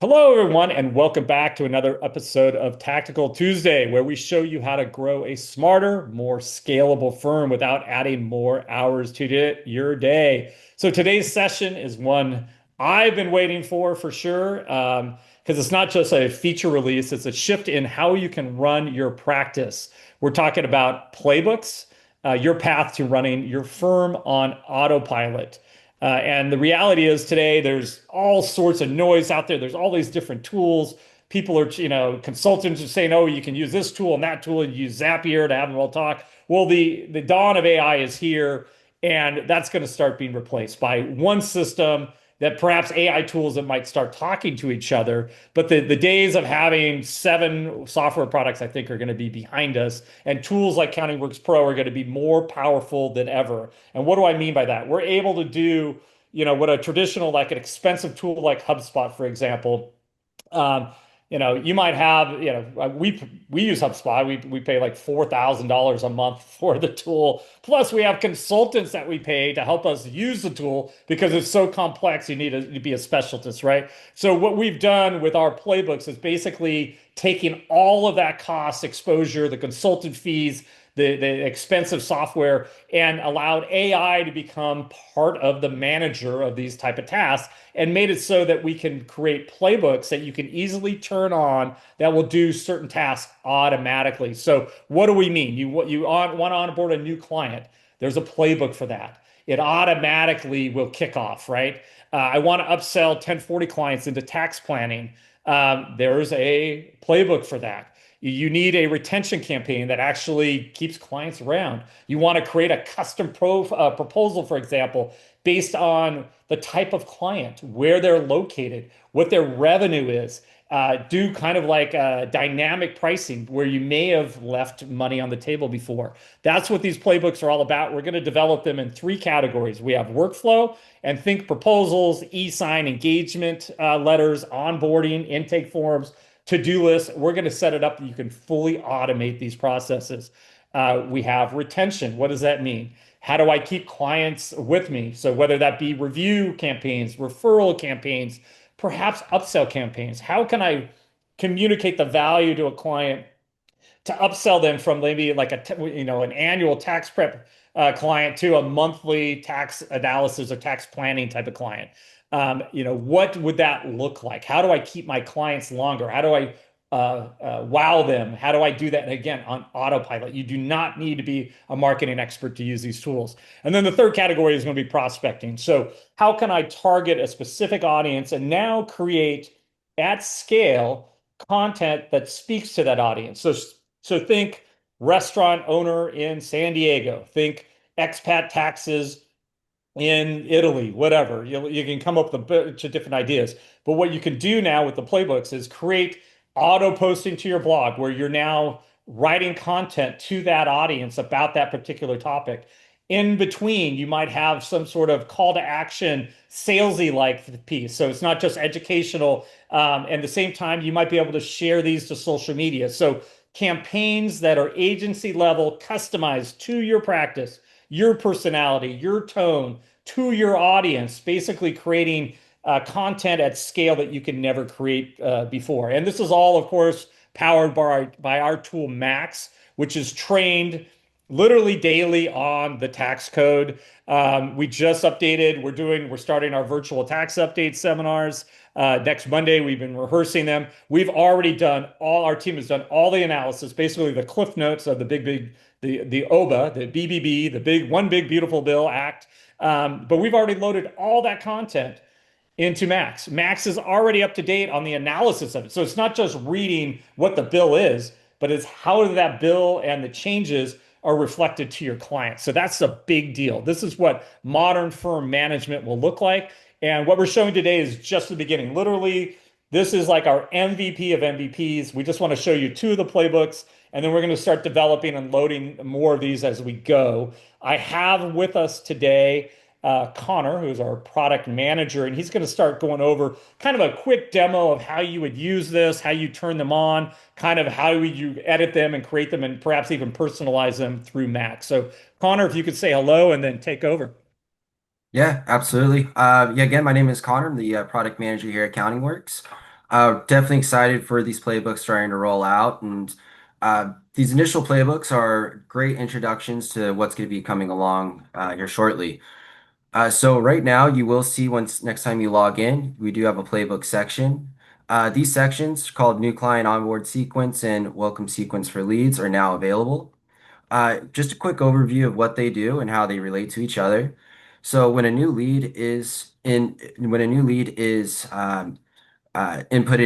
Hello, everyone, and welcome back to another episode of Tactical Tuesday, where we show you how to grow a smarter, more scalable firm without adding more hours to your day. So today's session is one I've been waiting for sure, because it's not just a feature release, it's a shift in how you can run your practice. We're talking about playbooks, your path to running your firm on autopilot. And the reality is today there's all sorts of noise out there. There's all these different tools. People are, consultants are saying, oh, you can use this tool and that tool and use Zapier to have them all talk. Well, the dawn of AI is here, and that's going to start being replaced by one system that perhaps AI tools that might start talking to each other. But the days of having seven software products, I think, are going to be behind us. And tools like CountingWorks PRO are going to be more powerful than ever. And what do I mean by that? We're able to do, what a traditional, like an expensive tool like HubSpot, for example, um, you might have, we use HubSpot. We pay like $4,000 a month for the tool. Plus, we have consultants that we pay to help us use the tool because it's so complex. You need to be a specialist, right? So what we've done with our playbooks is basically taking all of that cost exposure, the consultant fees, the expensive software, and allowed AI to become part of the manager of these type of tasks and made it so that we can create playbooks that you can easily turn on that will do certain tasks automatically. So what do we mean? You want to onboard a new client. There's a playbook for that. It automatically will kick off, right? I want to upsell 1040 clients into tax planning. There's a playbook for that. You need a retention campaign that actually keeps clients around. You want to create a custom proposal, for example, based on the type of client, where they're located, what their revenue is. Do kind of like dynamic pricing where you may have left money on the table before. That's what these playbooks are all about. We're going to develop them in three categories. We have workflow and think proposals, e-sign engagement letters, onboarding, intake forms, to-do lists. We're going to set it up that you can fully automate these processes. We have retention. What does that mean? How do I keep clients with me? So whether that be review campaigns, referral campaigns, perhaps upsell campaigns, how can I communicate the value to a client to upsell them from maybe like an annual tax prep client to a monthly tax analysis or tax planning type of client. What would that look like? How do I keep my clients longer? How do I wow them? How do I do that? And again, on autopilot, you do not need to be a marketing expert to use these tools. And then the third category is going to be prospecting. So how can I target a specific audience and now create at scale content that speaks to that audience? So think restaurant owner in San Diego, think expat taxes in Italy, whatever. You can come up with a bunch of different ideas. But what you can do now with the playbooks is create auto posting to your blog where you're now writing content to that audience about that particular topic. In between, you might have some sort of call to action, salesy like piece. So it's not just educational. And at the same time, you might be able to share these to social media. So campaigns that are agency level, customized to your practice, your personality, your tone, to your audience, basically creating content at scale that you can never create before. And this is all, of course, powered by our tool Max, which is trained literally daily on the tax code. We just updated. We're starting our virtual tax update seminars next Monday. We've been rehearsing them. We've already done our team has done all the analysis, basically the cliff notes of the the OBA, the BBB, the big one big beautiful bill act. But we've already loaded all that content into Max. Max is already up to date on the analysis of it. So it's not just reading what the bill is, but it's how that bill and the changes are reflected to your client. So that's a big deal. This is what modern firm management will look like. And what we're showing today is just the beginning. Literally, this is like our MVP of MVPs. We just want to show you two of the playbooks, and then we're going to start developing and loading more of these as we go. I have with us today Connor, who's our product manager, and he's going to start going over kind of a quick demo of how you would use this, how you turn them on, kind of how you edit them and create them, and perhaps even personalize them through Mac. So, Connor, if you could say hello and then take over. Yeah, absolutely. Yeah, again, my name is Connor. I'm the product manager here at CountingWorks. Definitely excited for these playbooks starting to roll out. And these initial playbooks are great introductions to what's going to be coming along here shortly. So right now, you will see once next time you log in, we do have a playbook section. These sections called New Client Onboard Sequence and Welcome Sequence for Leads are now available. Just a quick overview of what they do and how they relate to each other. So when a new lead is inputted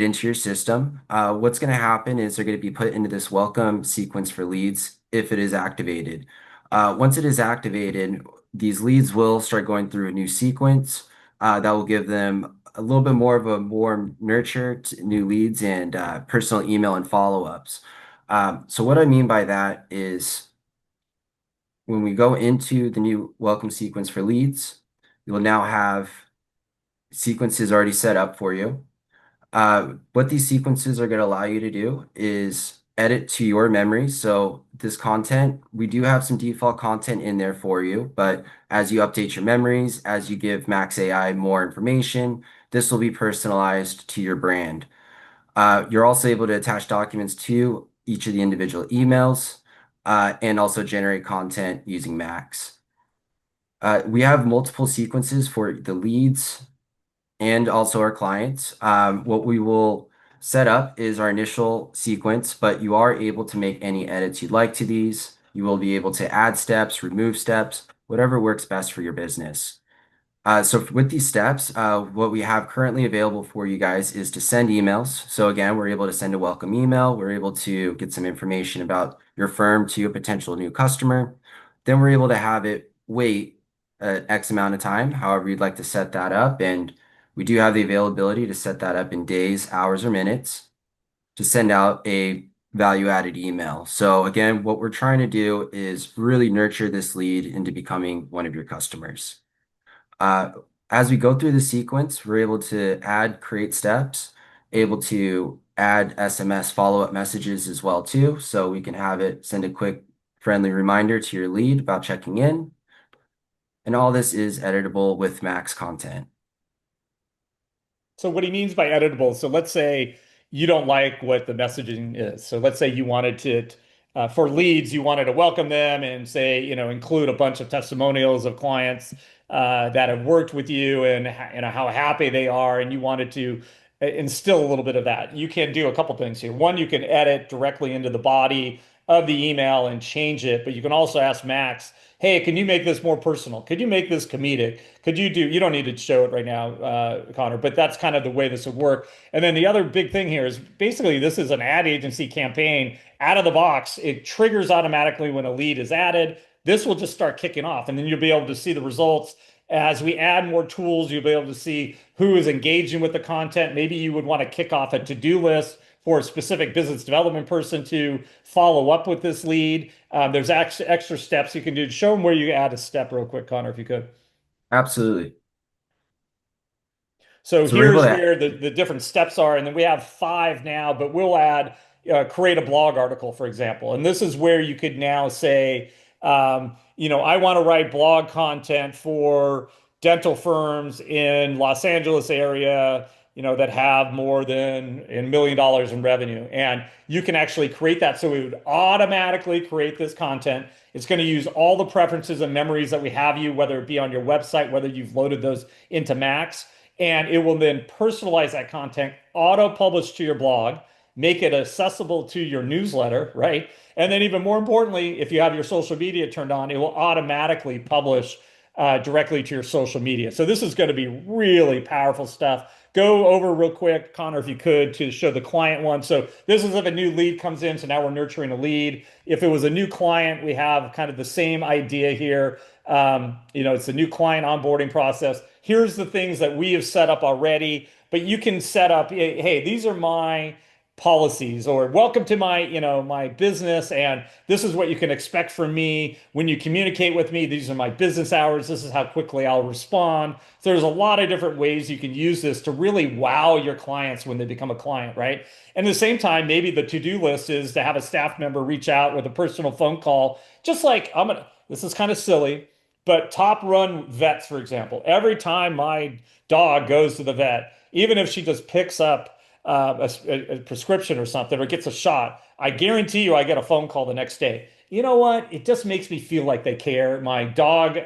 into your system, what's going to happen is they're going to be put into this welcome sequence for leads if it is activated. Once it is activated, these leads will start going through a new sequence that will give them a little bit more of a warm nurture to new leads and personal email and follow-ups. So what I mean by that is when we go into the new welcome sequence for leads, you will now have sequences already set up for you. What these sequences are going to allow you to do is edit to your memory. So this content, we do have some default content in there for you, but as you update your memories, as you give Max AI more information, this will be personalized to your brand. You're also able to attach documents to each of the individual emails, and also generate content using Max. We have multiple sequences for the leads and also our clients. What we will set up is our initial sequence, but you are able to make any edits you'd like to these. You will be able to add steps, remove steps, whatever works best for your business. So with these steps, what we have currently available for you guys is to send emails. So again, we're able to send a welcome email. We're able to get some information about your firm to a potential new customer. Then we're able to have it wait X amount of time, however you'd like to set that up. And we do have the availability to set that up in days, hours, or minutes to send out a value-added email. So again, what we're trying to do is really nurture this lead into becoming one of your customers. Uh, as we go through the sequence, we're able to add create steps, able to add SMS follow-up messages as well too. So we can have it send a quick friendly reminder to your lead about checking in. And all this is editable with Max content. So what he means by editable, so let's say you don't like what the messaging is. So let's say you wanted to, for leads, you wanted to welcome them and say, include a bunch of testimonials of clients that have worked with you and how happy they are, and you wanted to instill a little bit of that. You can do a couple things here. One, you can edit directly into the body of the email and change it, but you can also ask Max, hey, can you make this more personal? Could you make this comedic? You don't need to show it right now, Connor, but that's kind of the way this would work. And then the other big thing here is basically this is an ad agency campaign out of the box. It triggers automatically when a lead is added. This will just start kicking off, and then you'll be able to see the results. As we add more tools, you'll be able to see who is engaging with the content. Maybe you would want to kick off a to-do list for a specific business development person to follow up with this lead. There's extra steps you can do. Show them where you add a step real quick, Connor, if you could. Absolutely. So So we're able here's to where the different steps are. And then we have five now, but we'll add create a blog article, for example. And this is where you could now say, I want to write blog content for dental firms in Los Angeles area, that have more than $1 million in revenue. And you can actually create that. So we would automatically create this content. It's going to use all the preferences and memories that we have you, whether it be on your website, whether you've loaded those into Max, and it will then personalize that content, auto publish to your blog, make it accessible to your newsletter, right? And then, even more importantly, if you have your social media turned on, it will automatically publish directly to your social media. So, this is going to be really powerful stuff. Go over real quick, Connor, if you could, to show the client one. So, this is if a new lead comes in. So, now we're nurturing a lead. If it was a new client, we have kind of the same idea here. It's a new client onboarding process. Here's the things that we have set up already, but you can set up, hey, these are my policies, or welcome to my business, and this is what you can expect from me when you communicate with me. These are my business hours. This is how quickly I'll respond. So there's a lot of different ways you can use this to really wow your clients when they become a client, right? And at the same time, maybe the to-do list is to have a staff member reach out with a personal phone call, just like this is kind of silly, but top run vets, for example, every time my dog goes to the vet, even if she just picks up a prescription or something or gets a shot, I guarantee you I get a phone call the next day. You know what? It just makes me feel like they care. My dog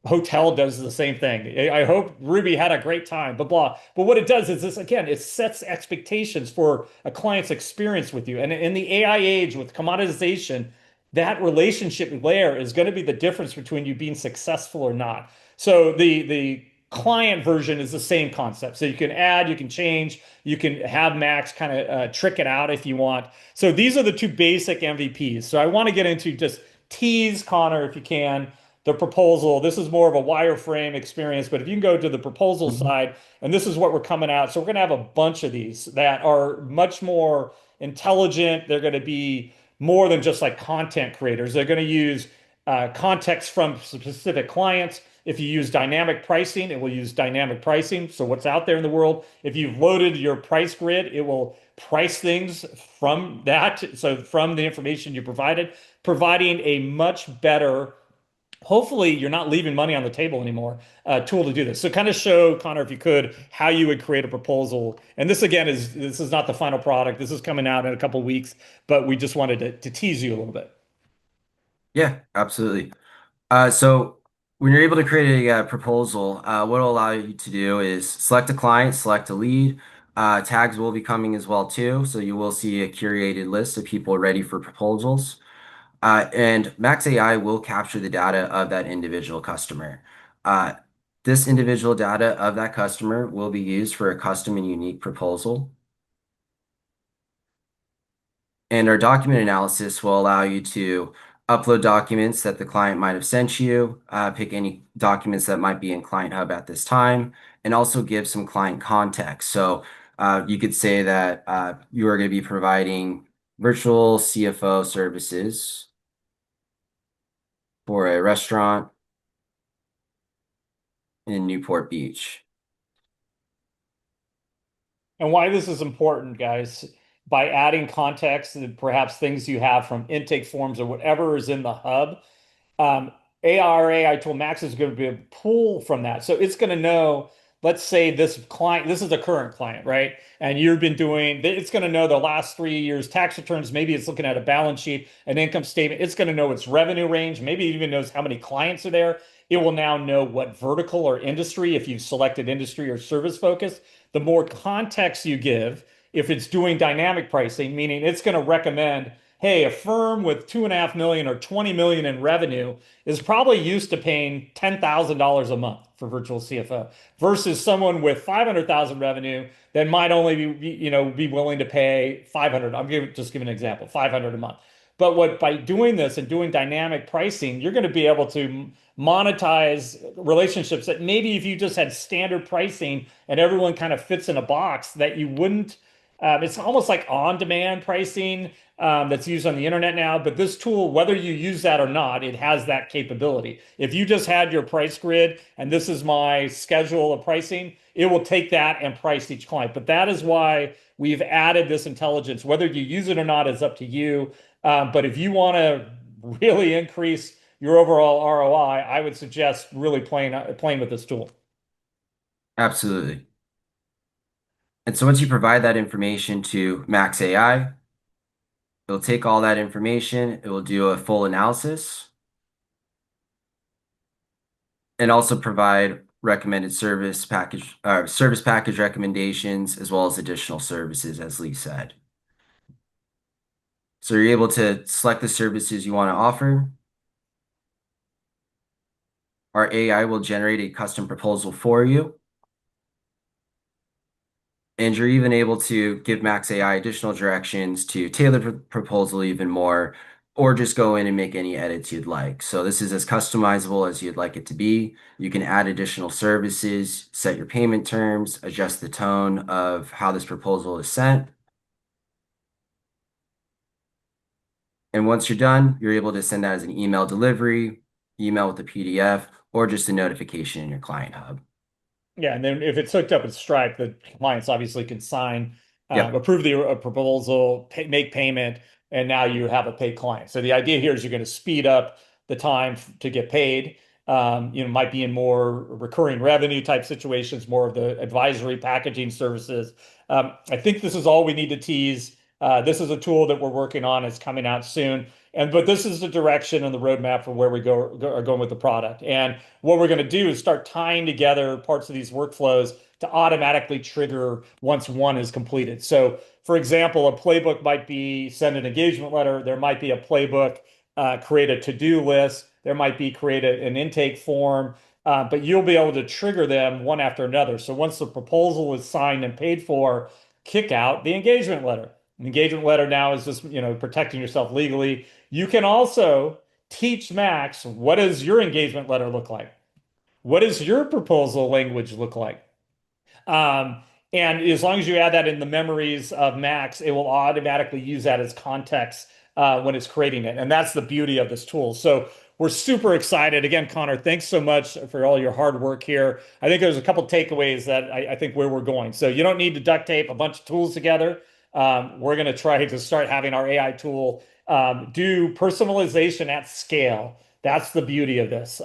hotel does the same thing. I hope Ruby had a great time, blah, blah. But what it does is this, again, it sets expectations for a client's experience with you. And in the AI age with commoditization, that relationship layer is going to be the difference between you being successful or not. So the client version is the same concept. So you can add, you can change, you can have Max kind of trick it out if you want. So these are the two basic MVPs. So I want to get into just tease Connor if you can the proposal. This is more of a wireframe experience, but if you can go to the proposal Mhm. side, and this is what we're coming out. So we're going to have a bunch of these that are much more intelligent. They're going to be more than just like content creators. They're going to use context from specific clients. If you use dynamic pricing, it will use dynamic pricing. So what's out there in the world, if you've loaded your price grid, it will price things from that. So from the information you provided, providing a much better, hopefully you're not leaving money on the table anymore, tool to do this. So kind of show, Connor, if you could, how you would create a proposal. And this again this is not the final product. This is coming out in a couple of weeks, but we just wanted to tease you a little bit. Yeah, absolutely. So when you're able to create a proposal, what it'll allow you to do is select a client, select a lead. Tags will be coming as well too, so you will see a curated list of people ready for proposals. And Max AI will capture the data of that individual customer. Uh, this individual data of that customer will be used for a custom and unique proposal. And our document analysis will allow you to upload documents that the client might have sent you, pick any documents that might be in Client Hub at this time, and also give some client context. So you could say that you are going to be providing virtual CFO services for a restaurant in Newport Beach. And why this is important, guys, by adding context and perhaps things you have from intake forms or whatever is in the hub, um, ARAI tool Max is going to be a pull from that. So it's going to know, let's say this client, this is a current client, right? And you've been doing, it's going to know the last 3 years tax returns. Maybe it's looking at a balance sheet, an income statement. It's going to know its revenue range. Maybe it even knows how many clients are there. It will now know what vertical or industry, if you've selected industry or service focus. The more context you give, if it's doing dynamic pricing, meaning it's going to recommend, hey, a firm with 2.5 million or 20 million in revenue is probably used to paying $10,000 a month for virtual CFO versus someone with 500,000 revenue that might only be willing to pay 500. Just giving an example, 500 a month. But what by doing this and doing dynamic pricing, you're going to be able to monetize relationships that maybe if you just had standard pricing and everyone kind of fits in a box that you wouldn't. It's almost like on-demand pricing that's used on the internet now. But this tool, whether you use that or not, it has that capability. If you just had your price grid and this is my schedule of pricing, it will take that and price each client. But that is why we've added this intelligence. Whether you use it or not is up to you. But if you want to really increase your overall ROI, I would suggest really playing with this tool. Absolutely. And so once you provide that information to Max AI, it'll take all that information, it will do a full analysis, and also provide recommended service package recommendations, as well as additional services, as Lee said. So you're able to select the services you want to offer. Our AI will generate a custom proposal for you. And you're even able to give Max AI additional directions to tailor the proposal even more, or just go in and make any edits you'd like. So this is as customizable as you'd like it to be. You can add additional services, set your payment terms, adjust the tone of how this proposal is sent. And once you're done, you're able to send that as an email delivery, email with a PDF, or just a notification in your client hub. Yeah, and then if it's hooked up with Stripe, the clients obviously can sign, Yep, approve the proposal, make payment, and now you have a paid client. So the idea here is you're going to speed up the time to get paid. Might be in more recurring revenue type situations, more of the advisory packaging services. I think this is all we need to tease. This is a tool that we're working on. It's coming out soon. But this is the direction and the roadmap for where we are going with the product. And what we're going to do is start tying together parts of these workflows to automatically trigger once one is completed. So, for example, a playbook might be send an engagement letter. There might be a playbook, create a to-do list. There might be create an intake form. But you'll be able to trigger them one after another. So once the proposal is signed and paid for, kick out the engagement letter. The engagement letter now is just, protecting yourself legally. You can also teach Max, what does your engagement letter look like? What does your proposal language look like? Um, and as long as you add that in the memories of Max, it will automatically use that as context when it's creating it. And that's the beauty of this tool. So we're super excited. Again, Connor, thanks so much for all your hard work here. I think there's a couple takeaways that I think where we're going. So you don't need to duct tape a bunch of tools together. We're going to try to start having our AI tool do personalization at scale. That's the beauty of this.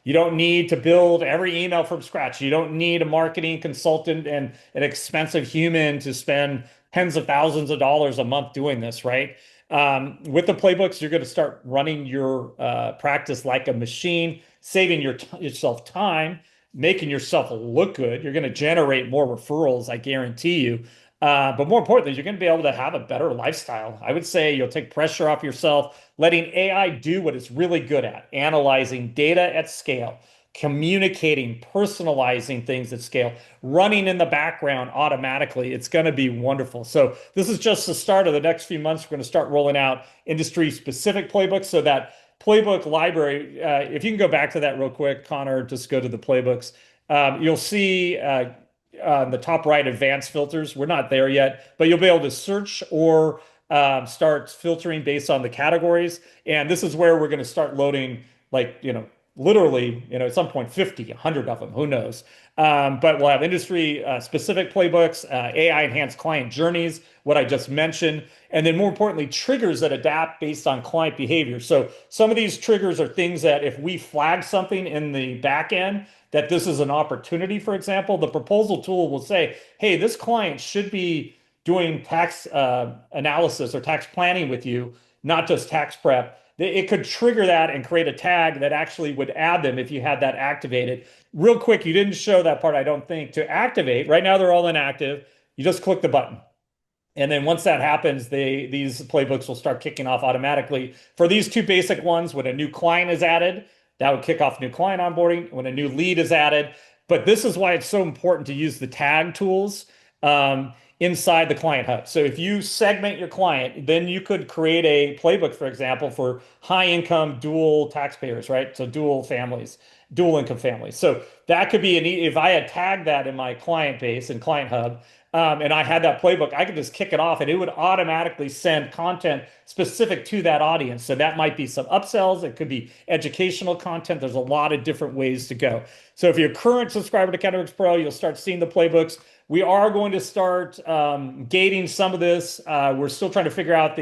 You don't need to build every email from scratch. You don't need a marketing consultant and an expensive human to spend tens of thousands of dollars a month doing this, right? With the playbooks, you're going to start running your practice like a machine, saving yourself time, making yourself look good. You're going to generate more referrals, I guarantee you. But more importantly, you're going to be able to have a better lifestyle. I would say you'll take pressure off yourself, letting AI do what it's really good at, analyzing data at scale, communicating, personalizing things at scale, running in the background automatically. It's going to be wonderful. So this is just the start of the next few months. We're going to start rolling out industry-specific playbooks so that playbook library, if you can go back to that real quick, Connor, just go to the playbooks. You'll see on the top right, advanced filters. We're not there yet, but you'll be able to search or start filtering based on the categories. And this is where we're going to start loading, like, literally, at some point, 50, 100 of them, who knows? But we'll have industry specific playbooks, AI enhanced client journeys, what I just mentioned, and then more importantly, triggers that adapt based on client behavior. So some of these triggers are things that if we flag something in the back end, that this is an opportunity, for example, the proposal tool will say, hey, this client should be doing tax analysis or tax planning with you, not just tax prep. It could trigger that and create a tag that actually would add them if you had that activated. Real quick, you didn't show that part, I don't think, to activate. Right now, they're all inactive. You just click the button. And then once that happens, these playbooks will start kicking off automatically. For these two basic ones, when a new client is added, that would kick off new client onboarding. When a new lead is added, but this is why it's so important to use the tag tools inside the client hub. So if you segment your client, then you could create a playbook, for example, for high income dual taxpayers, right? So dual families, dual income families. So that could be if I had tagged that in my client base and client hub, and I had that playbook, I could just kick it off and it would automatically send content specific to that audience. So that might be some upsells. It could be educational content. There's a lot of different ways to go. So if you're a current subscriber to CountingWorks Pro, you'll start seeing the playbooks. We are going to start gating some of this. We're still trying to figure out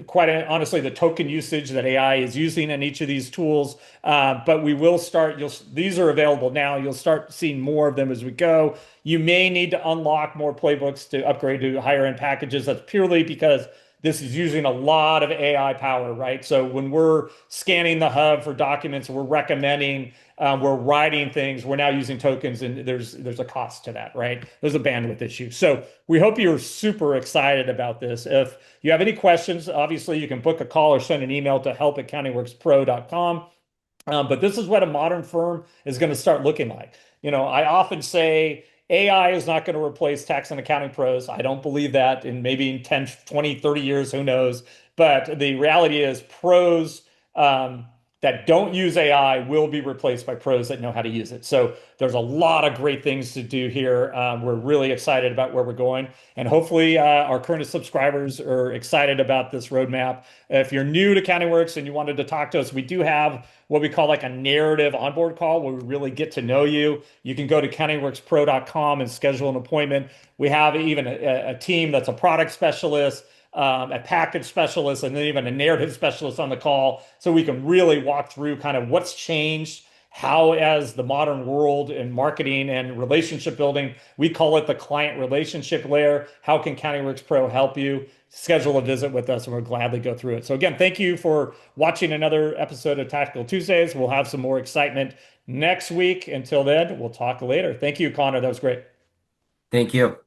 quite honestly, the token usage that AI is using in each of these tools. But we will start, these are available now. You'll start seeing more of them as we go. You may need to unlock more playbooks to upgrade to higher end packages. That's purely because this is using a lot of AI power, right? So when we're scanning the hub for documents, we're recommending, we're writing things, we're now using tokens, and there's a cost to that, right? There's a bandwidth issue. So we hope you're super excited about this. If you have any questions, obviously you can book a call or send an email to help@countingworkspro.com. But this is what a modern firm is going to start looking like. I often say AI is not going to replace tax and accounting pros. I don't believe that. In maybe 10, 20, 30 years, who knows? But the reality is pros that don't use AI will be replaced by pros that know how to use it. So there's a lot of great things to do here. We're really excited about where we're going. And hopefully our current subscribers are excited about this roadmap. If you're new to CountingWorks and you wanted to talk to us, we do have what we call like a narrative onboard call where we really get to know you. You can go to countingworkspro.com and schedule an appointment. We have even a team that's a product specialist, a package specialist, and then even a narrative specialist on the call. So we can really walk through kind of what's changed how, as the modern world in marketing and relationship building, we call it the client relationship layer. How can CountingWorks Pro help you? Schedule a visit with us and we'll gladly go through it. So again, thank you for watching another episode of Tactical Tuesdays. We'll have some more excitement next week. Until then, we'll talk later. Thank you, Connor. That was great. Thank you.